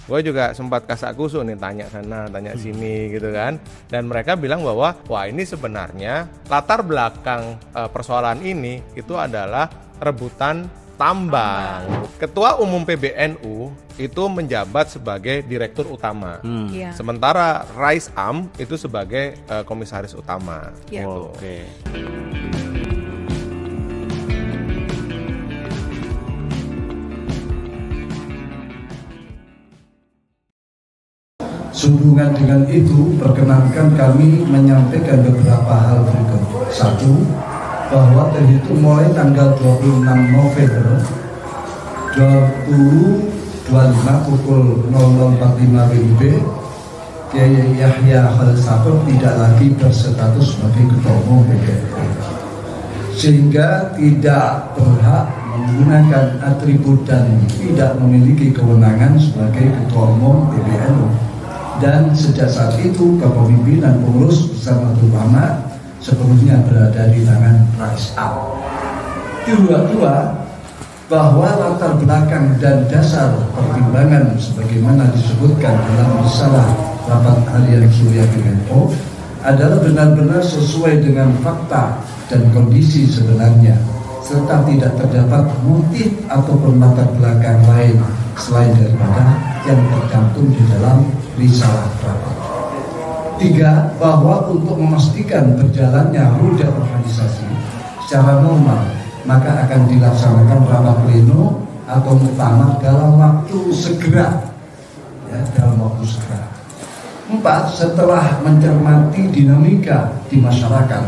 Gue juga sempat kasak-kusuk nih, tanya sana, tanya sini gitu kan. Dan mereka bilang bahwa wah ini sebenarnya latar belakang persoalan ini itu adalah rebutan tambang. Ketua Umum PBNU itu menjabat sebagai direktur utama. Sementara Rais Am itu sebagai komisaris utama. Gitu. Oke. Sehubungan dengan itu, perkenankan kami menyampaikan beberapa hal berikut. Satu, bahwa terhitung mulai tanggal 26 November 2025 pukul 00.45 WIB, Kiai Yahya Khalil Stakuf tidak lagi berstatus sebagai Ketua Umum PBNU, sehingga tidak berhak menggunakan atribut dan tidak memiliki kewenangan sebagai Ketua Umum PBNU. Dan sejak saat itu kepemimpinan pengurus bersama ulama sepenuhnya berada di tangan Rais Am. Kedua, bahwa latar belakang dan dasar pertimbangan sebagaimana disebutkan dalam risalah rapat harian Suriah PBNU adalah benar-benar sesuai dengan fakta dan kondisi sebenarnya, serta tidak terdapat motif ataupun latar belakang lain selain daripada yang tercantum di dalam risalah rapat. Tiga, bahwa untuk memastikan berjalannya roda organisasi secara normal, maka akan dilaksanakan rapat pleno atau muktamar dalam waktu segera. Empat, setelah mencermati dinamika di masyarakat,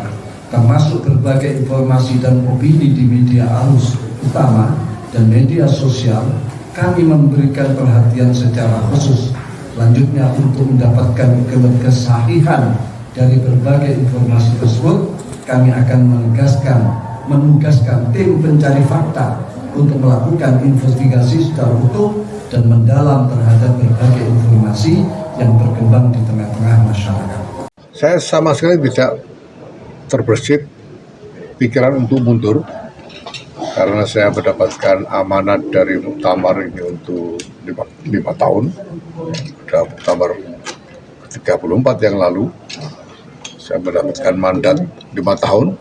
termasuk berbagai informasi dan opini di media arus utama dan media sosial, kami memberikan perhatian secara khusus selanjutnya untuk mendapatkan kesahihan dari berbagai informasi tersebut. Kami akan menugaskan tim pencari fakta untuk melakukan investigasi secara utuh dan mendalam terhadap berbagai informasi yang berkembang di tengah-tengah masyarakat. Saya sama sekali tidak terbersit pikiran untuk mundur, karena saya mendapatkan amanat dari muktamar ini untuk 5 tahun. Ada muktamar 34 yang lalu, saya mendapatkan mandat 5 tahun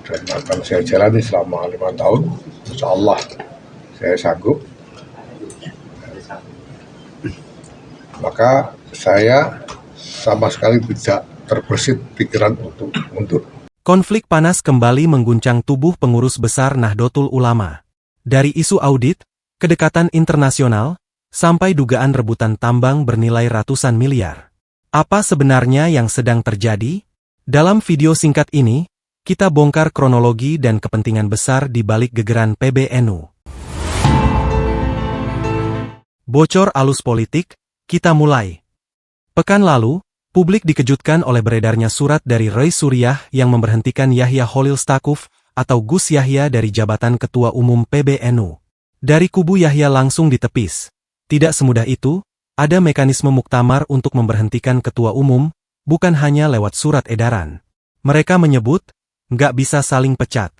dan akan saya jalani selama 5 tahun. Insya Allah saya sanggup. Maka saya sama sekali tidak terbersit pikiran untuk mundur. Konflik panas kembali mengguncang tubuh pengurus besar Nahdlatul Ulama. Dari isu audit, kedekatan internasional, sampai dugaan rebutan tambang bernilai ratusan miliar. Apa sebenarnya yang sedang terjadi? Dalam video singkat ini, kita bongkar kronologi dan kepentingan besar di balik gegeran PBNU. Bocor alus politik, kita mulai. Pekan lalu, publik dikejutkan oleh beredarnya surat dari Rais Suriah yang memberhentikan Yahya Khalil Stakuf atau Gus Yahya dari jabatan Ketua Umum PBNU. Dari kubu Yahya langsung ditepis. Tidak semudah itu, ada mekanisme muktamar untuk memberhentikan Ketua Umum, bukan hanya lewat surat edaran. Mereka menyebut, nggak bisa saling pecat.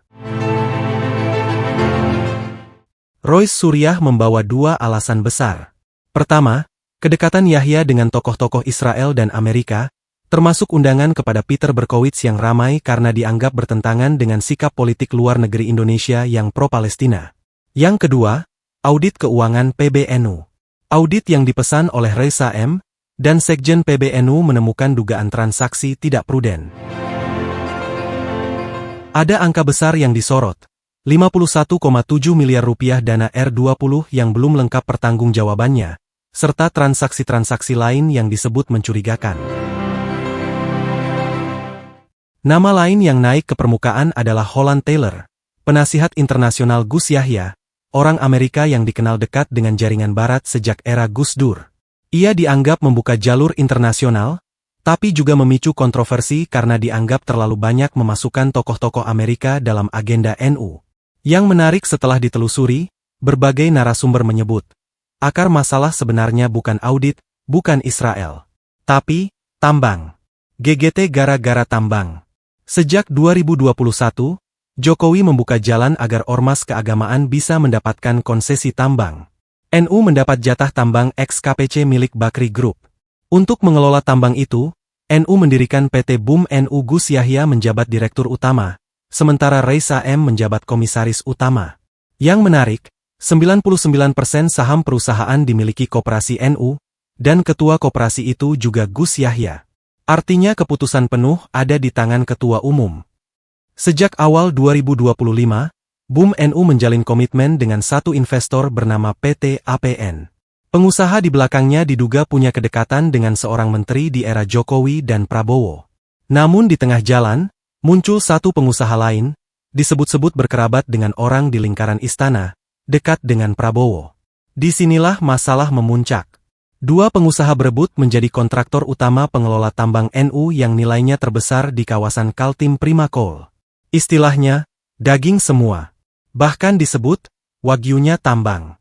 Rais Suriah membawa 2 alasan besar. Pertama, kedekatan Yahya dengan tokoh-tokoh Israel dan Amerika, termasuk undangan kepada Peter Berkowitz yang ramai karena dianggap bertentangan dengan sikap politik luar negeri Indonesia yang pro-Palestina. Yang kedua, audit keuangan PBNU. Audit yang dipesan oleh Reza M. dan Sekjen PBNU menemukan dugaan transaksi tidak pruden. Ada angka besar yang disorot, 51,7 miliar rupiah dana R20 yang belum lengkap pertanggungjawabannya, serta transaksi-transaksi lain yang disebut mencurigakan. Nama lain yang naik ke permukaan adalah Holland Taylor, penasihat internasional Gus Yahya, orang Amerika yang dikenal dekat dengan jaringan Barat sejak era Gus Dur. Ia dianggap membuka jalur internasional, tapi juga memicu kontroversi karena dianggap terlalu banyak memasukkan tokoh-tokoh Amerika dalam agenda NU. Yang menarik setelah ditelusuri, berbagai narasumber menyebut, akar masalah sebenarnya bukan audit, bukan Israel, tapi tambang. GGT gara-gara tambang. Sejak 2021, Jokowi membuka jalan agar ormas keagamaan bisa mendapatkan konsesi tambang. NU mendapat jatah tambang ex-KPC milik Bakri Group. Untuk mengelola tambang itu, NU mendirikan PT BUM NU Gus Yahya menjabat Direktur Utama, sementara Reisa M. menjabat Komisaris Utama. Yang menarik, 99% saham perusahaan dimiliki Koperasi NU, dan ketua koperasi itu juga Gus Yahya. Artinya keputusan penuh ada di tangan ketua umum. Sejak awal 2025, BUM NU menjalin komitmen dengan satu investor bernama PT APN. Pengusaha di belakangnya diduga punya kedekatan dengan seorang menteri di era Jokowi dan Prabowo. Namun di tengah jalan, muncul satu pengusaha lain, disebut-sebut berkerabat dengan orang di lingkaran istana, dekat dengan Prabowo. Disinilah masalah memuncak. Dua pengusaha berebut menjadi kontraktor utama pengelola tambang NU yang nilainya terbesar di kawasan Kaltim Primakol. Istilahnya, daging semua. Bahkan disebut, wagyunya tambang.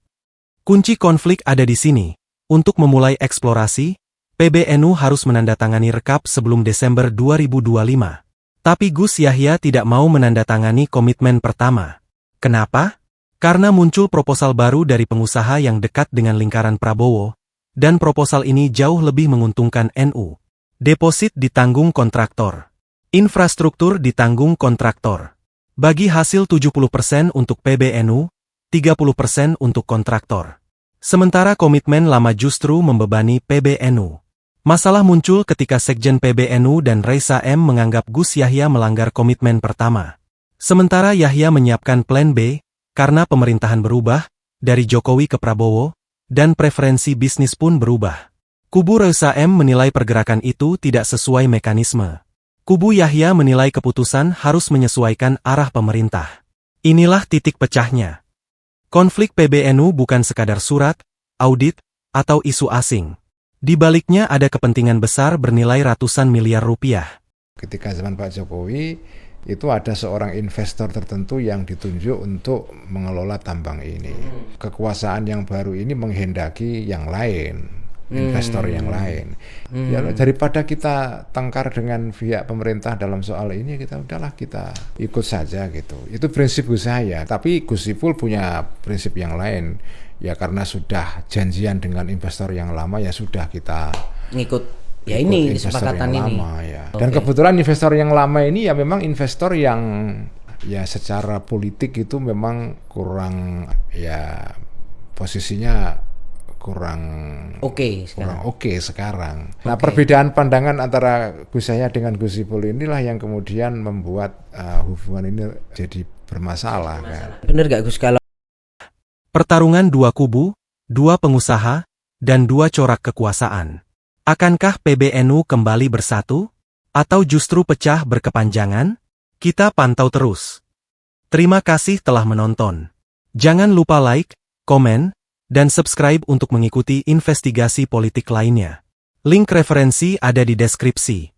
Kunci konflik ada di sini. Untuk memulai eksplorasi, PBNU harus menandatangani rekap sebelum Desember 2025. Tapi Gus Yahya tidak mau menandatangani komitmen pertama. Kenapa? Karena muncul proposal baru dari pengusaha yang dekat dengan lingkaran Prabowo, dan proposal ini jauh lebih menguntungkan NU. Deposit ditanggung kontraktor. Infrastruktur ditanggung kontraktor. Bagi hasil 70% untuk PBNU, 30% untuk kontraktor. Sementara komitmen lama justru membebani PBNU. Masalah muncul ketika Sekjen PBNU dan Reisa M. menganggap Gus Yahya melanggar komitmen pertama. Sementara Yahya menyiapkan plan B, karena pemerintahan berubah, dari Jokowi ke Prabowo, dan preferensi bisnis pun berubah. Kubu Reisa M. menilai pergerakan itu tidak sesuai mekanisme. Kubu Yahya menilai keputusan harus menyesuaikan arah pemerintah. Inilah titik pecahnya. Konflik PBNU bukan sekadar surat, audit, atau isu asing. Di baliknya ada kepentingan besar bernilai ratusan miliar rupiah. Ketika zaman Pak Jokowi, itu ada seorang investor tertentu yang ditunjuk untuk mengelola tambang ini. Kekuasaan yang baru ini menghendaki yang lain. Investor yang lain. Ya, daripada kita tengkar dengan pihak pemerintah dalam soal ini, kita ikut saja gitu. Itu prinsip Gus saya. Tapi Gus Ipul punya prinsip yang lain. Ya karena sudah janjian dengan investor yang lama, ya sudah kita ngikut. Ya ini kesepakatan ini. Lama, ya. Dan kebetulan investor yang lama ini ya memang investor yang ya secara politik itu memang kurang, ya posisinya kurang oke sekarang. Nah, perbedaan pandangan antara Gus Yahya dengan Gus Ipul inilah yang kemudian membuat hubungan ini jadi bermasalah. Kan? Bener gak Gus kalau pertarungan dua kubu, dua pengusaha, dan dua corak kekuasaan. Akankah PBNU kembali bersatu? Atau justru pecah berkepanjangan? Kita pantau terus. Terima kasih telah menonton. Jangan lupa like, komen, dan subscribe untuk mengikuti investigasi politik lainnya. Link referensi ada di deskripsi.